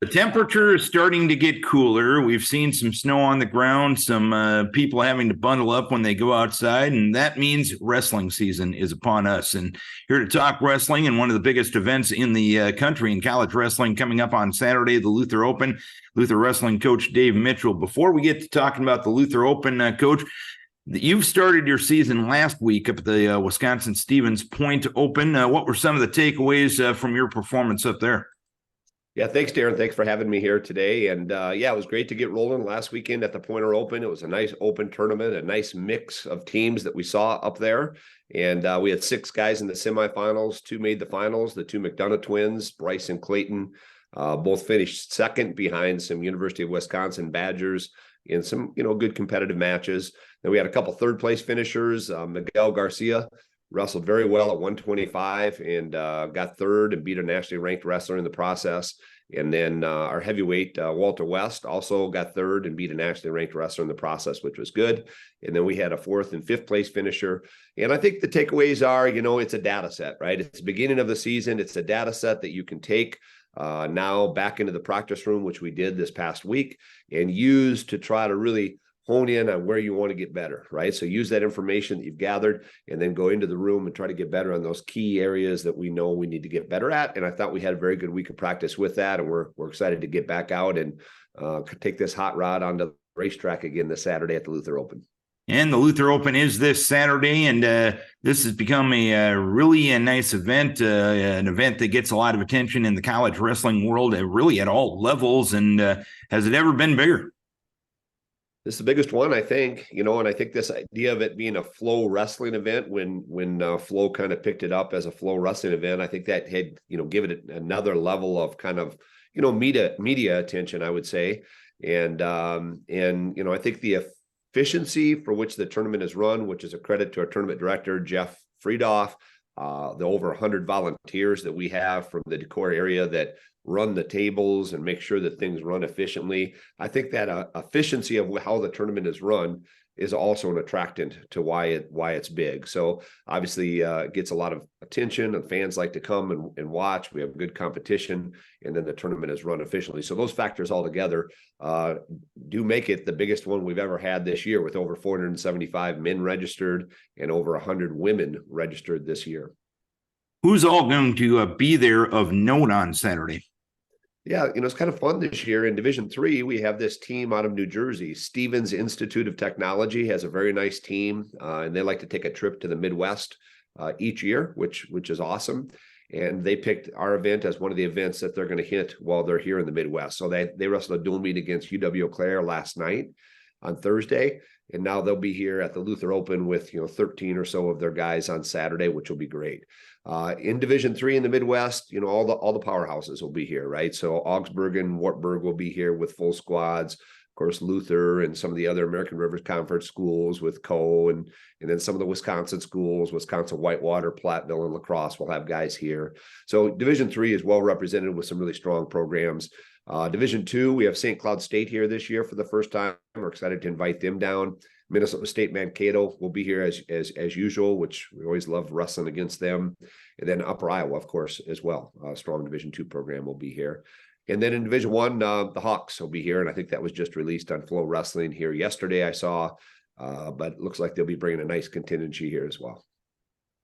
The temperature is starting to get cooler. We've seen some snow on the ground, some people having to bundle up when they go outside, and that means wrestling season is upon us. And here to talk wrestling and one of the biggest events in the country in college wrestling coming up on Saturday, the Luther Open. Luther wrestling coach Dave Mitchell. Before we get to talking about the Luther Open, coach, you've started your season last week up at the Wisconsin Stevens Point Open. What were some of the takeaways from your performance up there? Yeah, thanks, Darren. Thanks for having me here today. And yeah, it was great to get rolling last weekend at the Pointer Open. It was a nice open tournament, a nice mix of teams that we saw up there. And we had 6 guys in the semifinals. 2 made the finals. The 2 McDonough twins, Bryce and Clayton, both finished second behind some University of Wisconsin Badgers in some, good competitive matches. Then we had a couple third-place finishers. Miguel Garcia wrestled very well at 125 and got third and beat a nationally ranked wrestler in the process. And then our heavyweight, Walter West, also got third and beat a nationally ranked wrestler in the process, which was good. And then we had a 4th and 5th place finisher. And I think the takeaways are, it's a data set, right? It's the beginning of the season. It's a data set that you can take now back into the practice room, which we did this past week, and use to try to really hone in on where you want to get better, right? So use that information that you've gathered and then go into the room and try to get better on those key areas that we know we need to get better at. And I thought we had a very good week of practice with that. And we're excited to get back out and take this hot rod onto the racetrack again this Saturday at the Luther Open. And the Luther Open is this Saturday, and this has become a really nice event, an event that gets a lot of attention in the college wrestling world, really at all levels. And has it ever been bigger? This is the biggest one, I think, and I think this idea of it being a flow wrestling event when Flow kind of picked it up as a flow wrestling event, I think that had, given it another level of kind of, media attention, I would say. And I think the efficiency for which the tournament is run, which is a credit to our tournament director, Jeff Friedoff, the over 100 volunteers that we have from the Decorah area that run the tables and make sure that things run efficiently. I think that efficiency of how the tournament is run is also an attractant to why it's big. So obviously it gets a lot of attention and fans like to come and watch. We have good competition, and then the tournament is run efficiently. So those factors all together do make it the biggest one we've ever had this year, with over 475 men registered and over 100 women registered this year. Who's all going to be there of note on Saturday? Yeah, it's kind of fun this year. In Division III, we have this team out of New Jersey. Stevens Institute of Technology has a very nice team, and they like to take a trip to the Midwest each year, which is awesome. And they picked our event as one of the events that they're going to hit while they're here in the Midwest. So they wrestled a dual meet against UW Eau Claire last night on Thursday, and now they'll be here at the Luther Open with 13 or so of their guys on Saturday, which will be great. In Division III in the Midwest, all the powerhouses will be here, right? So Augsburg and Wartburg will be here with full squads. Of course, Luther and some of the other American Rivers Conference schools with Co. and then some of the Wisconsin schools, Wisconsin Whitewater, Platteville, and La Crosse will have guys here. So Division III is well represented with some really strong programs. Division II, we have St. Cloud State here this year for the first time. We're excited to invite them down. Minnesota State Mankato will be here as usual, which we always love wrestling against them. And then Upper Iowa, of course, as well. A strong Division II program will be here. And then in Division I, the Hawks will be here. And I think that was just released on Flow Wrestling here yesterday, I saw. But it looks like they'll be bringing a nice contingency here as well.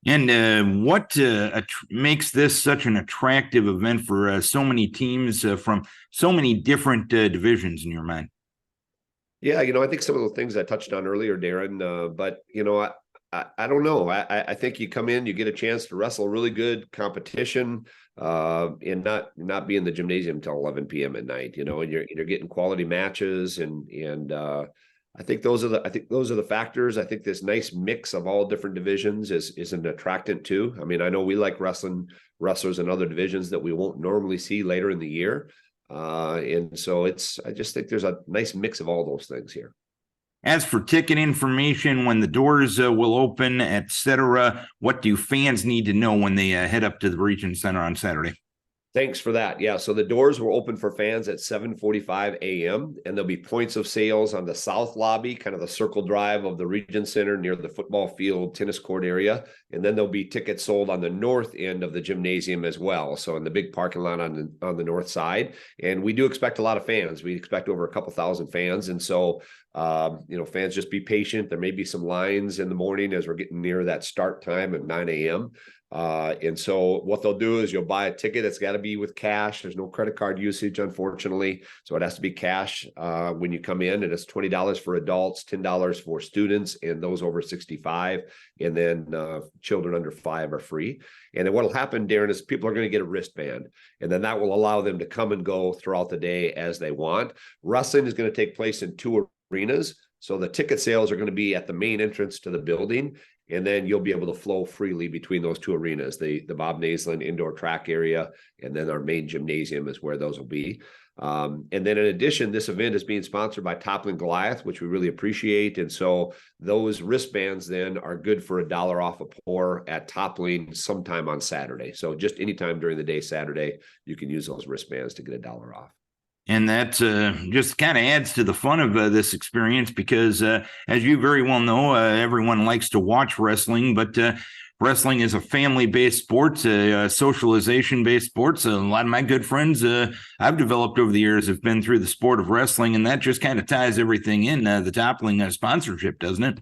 And what makes this such an attractive event for so many teams from so many different divisions in your mind? Yeah, I think some of the things I touched on earlier, Darren, but, I don't know. I think you come in, you get a chance to wrestle really good competition and not be in the gymnasium until 11 p.m. at night, and you're getting quality matches. And I think those are the factors. I think this nice mix of all different divisions is an attractant too. I mean, I know we like wrestlers in other divisions that we won't normally see later in the year. And so I just think there's a nice mix of all those things here. As for ticket information, when the doors will open, etc., what do fans need to know when they head up to the Region Center on Saturday? Thanks for that. Yeah, so the doors will open for fans at 7:45 a.m. and there'll be points of sales on the south lobby, kind of the circle drive of the Region Center near the football field, tennis court area. And then there'll be tickets sold on the north end of the gymnasium as well. So in the big parking lot on the north side. And we do expect a lot of fans. We expect over a couple thousand fans. And so fans, just be patient. There may be some lines in the morning as we're getting near that start time at 9 a.m. And so what they'll do is you'll buy a ticket. It's got to be with cash. There's no credit card usage, unfortunately. So it has to be cash when you come in. And it's $20 for adults, $10 for students, and those over 65. And then children under 5 are free. And then what'll happen, Darren, is people are going to get a wristband. And then that will allow them to come and go throughout the day as they want. Wrestling is going to take place in 2 arenas. So the ticket sales are going to be at the main entrance to the building. And then you'll be able to flow freely between those 2 arenas, the Bob Naisland indoor track area, and then our main gymnasium is where those will be. And then in addition, this event is being sponsored by Toppling Goliath, which we really appreciate. And so those wristbands then are good for $1 off a pour at Toppling sometime on Saturday. So just anytime during the day, Saturday, you can use those wristbands to get $1 off. And that just kind of adds to the fun of this experience because, as you very well know, everyone likes to watch wrestling, but wrestling is a family-based sport, socialization-based sport. So a lot of my good friends I've developed over the years have been through the sport of wrestling, and that just kind of ties everything in, the Toppling sponsorship, doesn't it?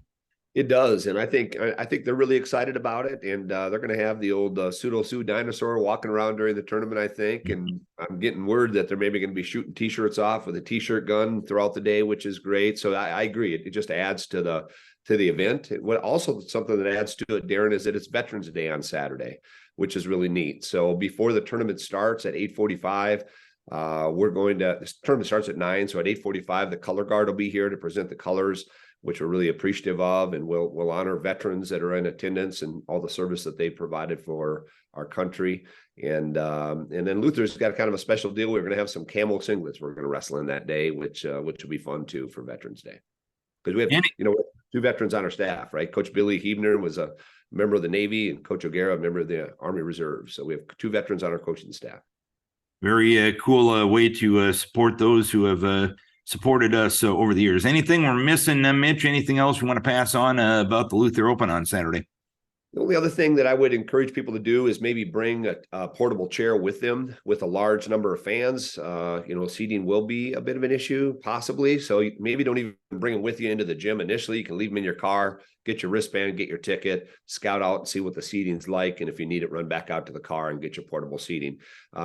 It does, and I think they're really excited about it, and they're going to have the old Pseudo Sue dinosaur walking around during the tournament, I think, and I'm getting word that they're maybe going to be shooting T-shirts off with a T-shirt gun throughout the day, which is great. So I agree, it just adds to the event. What also something that adds to it, Darren, is that it's Veterans Day on Saturday, which is really neat. So before the tournament starts at 8:45. This tournament starts at 9, so at 8:45, the color guard will be here to present the colors, which we're really appreciative of, and we'll honor veterans that are in attendance and all the service that they provided for our country. And then Luther's got kind of a special deal. We're going to have some camel singlets we're going to wrestle in that day, which will be fun too for Veterans Day. Because we have 2 veterans on our staff, right? Coach Billy Hebner was a member of the Navy, and Coach O'Gara, a member of the Army Reserve. So we have 2 veterans on our coaching staff. Very cool way to support those who have supported us over the years. Anything we're missing, Mitch? Anything else you want to pass on about the Luther Open on Saturday? The only other thing that I would encourage people to do is maybe bring a portable chair with them with a large number of fans. Seating will be a bit of an issue, possibly. So maybe don't even bring them with you into the gym initially. You can leave them in your car, get your wristband, get your ticket, scout out and see what the seating's like. And if you need it, run back out to the car and get your portable seating.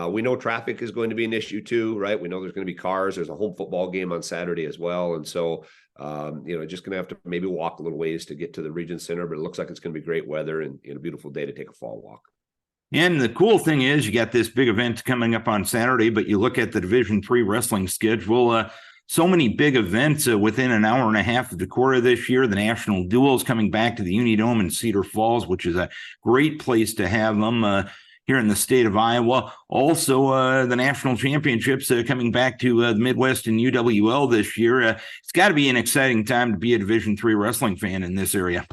We know traffic is going to be an issue too, right? We know there's going to be cars. There's a home football game on Saturday as well. And so just going to have to maybe walk a little ways to get to the Region Center, but it looks like it's going to be great weather and a beautiful day to take a fall walk. And the cool thing is you got this big event coming up on Saturday, but you look at the Division III wrestling schedule, so many big events within an hour and a half of Decorah this year. The national duels coming back to the Unidome in Cedar Falls, which is a great place to have them here in the state of Iowa. Also, the national championships coming back to the Midwest and UWL this year. It's got to be an exciting time to be a Division III wrestling fan in this area.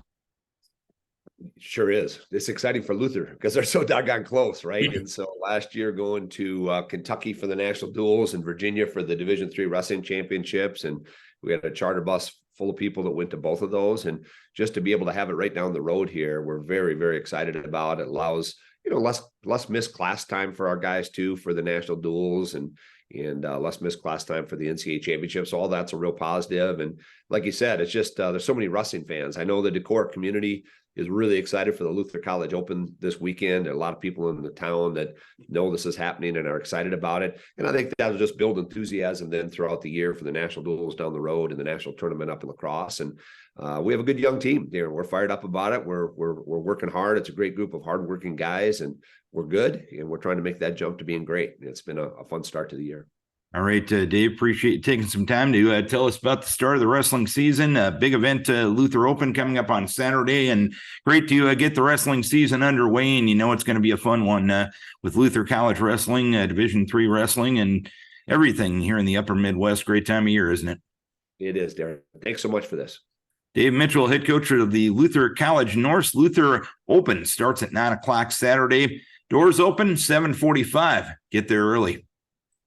Sure is. It's exciting for Luther because they're so doggone close, right? And so last year going to Kentucky for the national duels and Virginia for the Division III wrestling championships. And we had a charter bus full of people that went to both of those. And just to be able to have it right down the road here, we're very, very excited about. It allows, less missed class time for our guys too, for the national duels and less missed class time for the NCAA championships. So all that's a real positive. And like you said, it's just, there's so many wrestling fans. I know the Decorah community is really excited for the Luther College Open this weekend. There are a lot of people in the town that know this is happening and are excited about it. And I think that'll just build enthusiasm then throughout the year for the national duels down the road and the national tournament up in La Crosse. And we have a good young team there. We're fired up about it. We're working hard. It's a great group of hardworking guys, and we're good. And we're trying to make that jump to being great. It's been a fun start to the year. All right, Dave, appreciate you taking some time to tell us about the start of the wrestling season. Big event, Luther Open, coming up on Saturday, and great to get the wrestling season underway. And it's going to be a fun one with Luther College Wrestling, Division III wrestling, and everything here in the upper Midwest. Great time of year, isn't it? It is, Darren. Thanks so much for this. Dave Mitchell, head coach of the Luther College Norse Luther Open, starts at 9 o'clock Saturday. Doors open 7:45. Get there early.